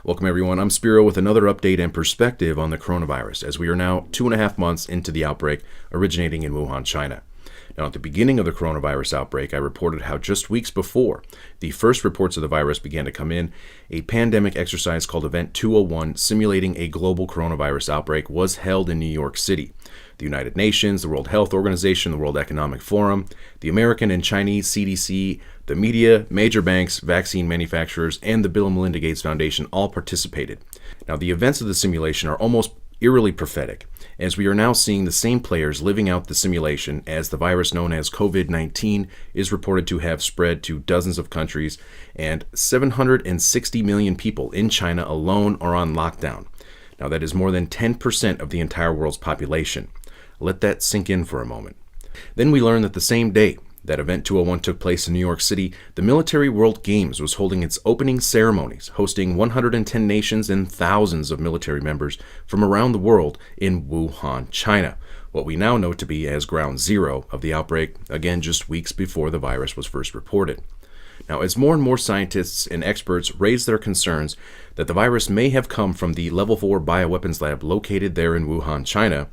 Welcome everyone, I'm Spiro with another update and perspective on the coronavirus, as we are now 2.5 months into the outbreak originating in Wuhan, China. Now, at the beginning of the coronavirus outbreak, I reported how just weeks before the first reports of the virus began to come in, a pandemic exercise called Event 201, simulating a global coronavirus outbreak, was held in New York City. The United Nations, the World Health Organization, the World Economic Forum, the American and Chinese CDC, the media, major banks, vaccine manufacturers, and the Bill and Melinda Gates Foundation all participated. Now, the events of the simulation are almost eerily prophetic, as we are now seeing the same players living out the simulation as the virus known as COVID-19 is reported to have spread to dozens of countries, and 760 million people in China alone are on lockdown. Now, that is more than 10% of the entire world's population. Let that sink in for a moment. Then we learn that the same day that Event 201 took place in New York City, the Military World Games was holding its opening ceremonies, hosting 110 nations and thousands of military members from around the world in Wuhan, China, what we now know to be as ground zero of the outbreak, again just weeks before the virus was first reported. Now, as more and more scientists and experts raise their concerns that the virus may have come from the Level 4 bioweapons lab located there in Wuhan, China,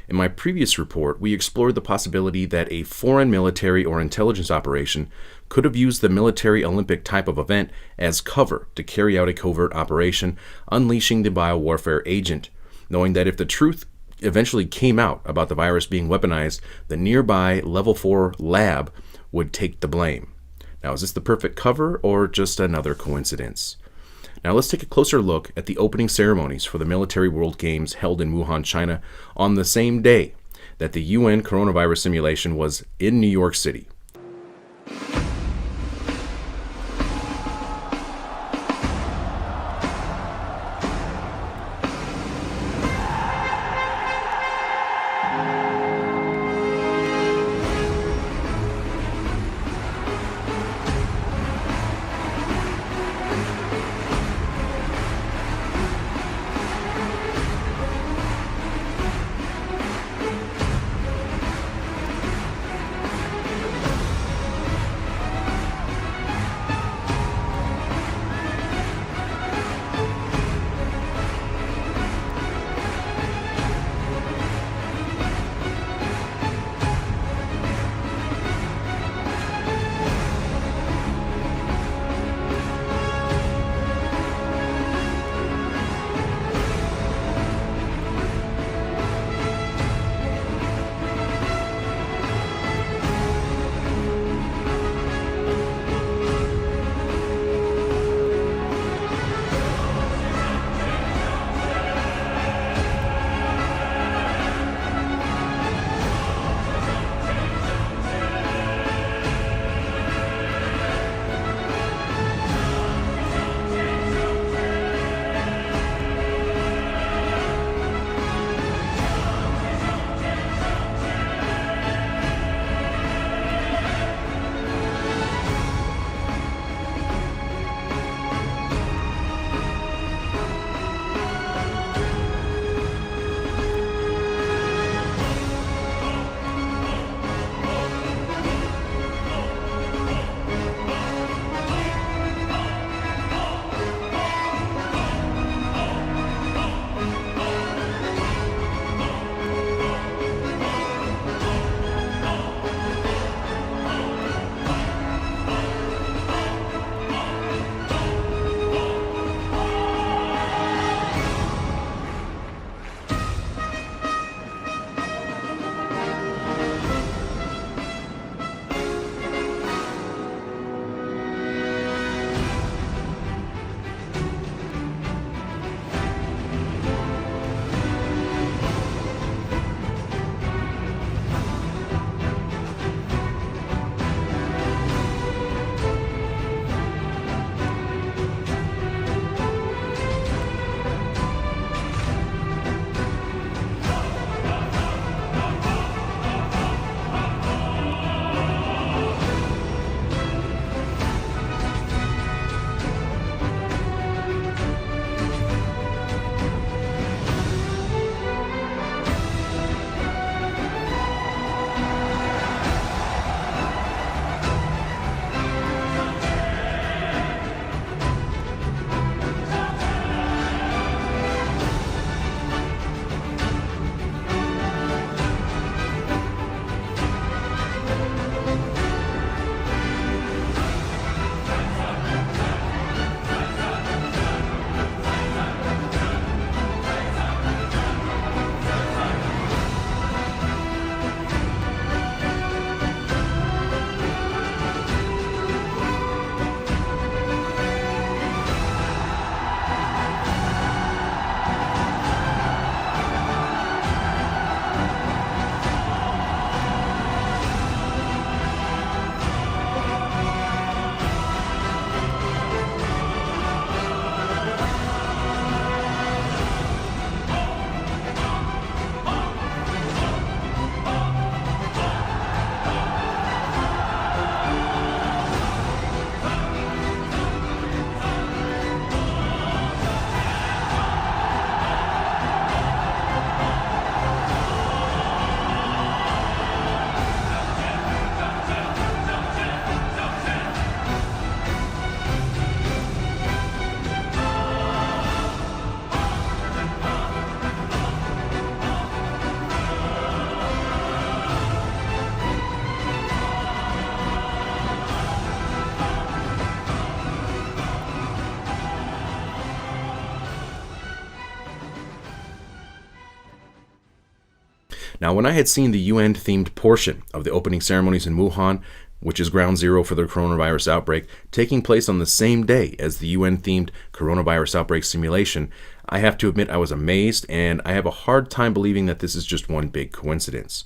in my previous report, we explored the possibility that a foreign military or intelligence operation could have used the military Olympic type of event as cover to carry out a covert operation, unleashing the biowarfare agent, knowing that if the truth eventually came out about the virus being weaponized, the nearby Level 4 lab would take the blame. Now, is this the perfect cover or just another coincidence? Now let's take a closer look at the opening ceremonies for the Military World Games held in Wuhan, China on the same day that the UN coronavirus simulation was in New York City. Now, when I had seen the UN-themed portion of the opening ceremonies in Wuhan, which is ground zero for the coronavirus outbreak, taking place on the same day as the UN-themed coronavirus outbreak simulation, I have to admit I was amazed, and I have a hard time believing that this is just one big coincidence.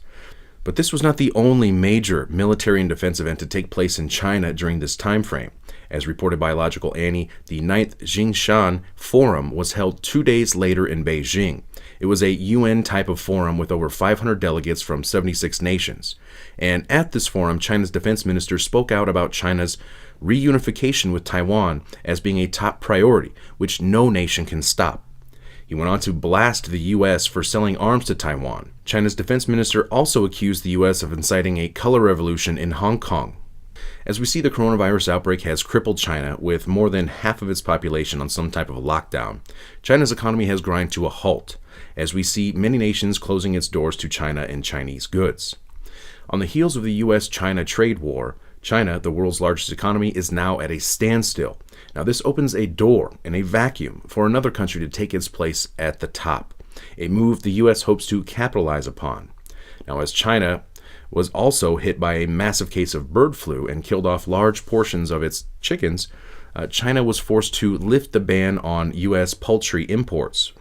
But this was not the only major military and defense event to take place in China during this time frame. As reported by Logical Annie, the 9th Xiangshan Forum was held 2 days later in Beijing. It was a UN type of forum with over 500 delegates from 76 nations. And at this forum, China's defense minister spoke out about China's reunification with Taiwan as being a top priority, which no nation can stop. He went on to blast the U.S. for selling arms to Taiwan. China's defense minister also accused the U.S. of inciting a color revolution in Hong Kong. As we see, the coronavirus outbreak has crippled China, with more than half of its population on some type of lockdown. China's economy has grind to a halt, as we see many nations closing its doors to China and Chinese goods. On the heels of the U.S.-China trade war, China, the world's largest economy, is now at a standstill. Now, this opens a door and a vacuum for another country to take its place at the top, a move the U.S. hopes to capitalize upon. Now, as China was also hit by a massive case of bird flu and killed off large portions of its chickens, China was forced to lift the ban on U.S. poultry imports.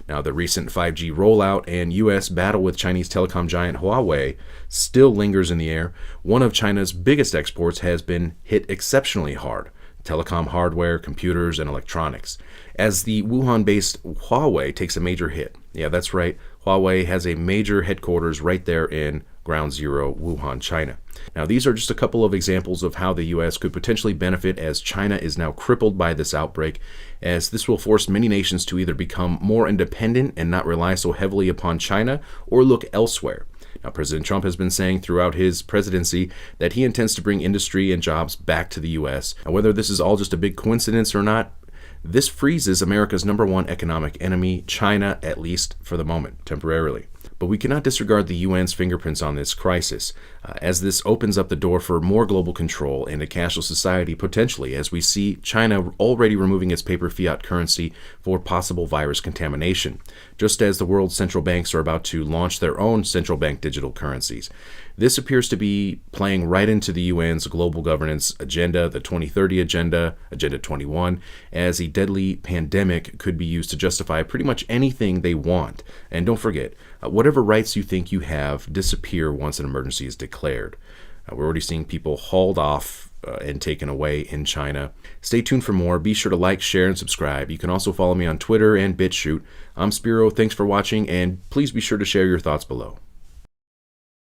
Now, the recent 5G rollout and U.S. battle with Chinese telecom giant Huawei still lingers in the air. One of China's biggest exports has been hit exceptionally hard: telecom hardware, computers, and electronics, as the Wuhan-based Huawei takes a major hit. Yeah, that's right. Huawei has a major headquarters right there in Ground Zero, Wuhan, China. Now, these are just a couple of examples of how the U.S. could potentially benefit, as China is now crippled by this outbreak, as this will force many nations to either become more independent and not rely so heavily upon China, or look elsewhere. Now, President Trump has been saying throughout his presidency that he intends to bring industry and jobs back to the U.S. Now, whether this is all just a big coincidence or not, this freezes America's #1 economic enemy, China, at least for the moment, temporarily. But we cannot disregard the UN's fingerprints on this crisis, as this opens up the door for more global control and a cashless society potentially, as we see China already removing its paper fiat currency for possible virus contamination, just as the world's central banks are about to launch their own central bank digital currencies. This appears to be playing right into the UN's global governance agenda, the 2030 agenda, Agenda 21, as a deadly pandemic could be used to justify pretty much anything they want. And don't forget, whatever rights you think you have disappear once an emergency is declared. We're already seeing people hauled off and taken away in China. Stay tuned for more. Be sure to like, share, and subscribe. You can also follow me on Twitter and BitChute. I'm Spiro. Thanks for watching, and please be sure to share your thoughts below.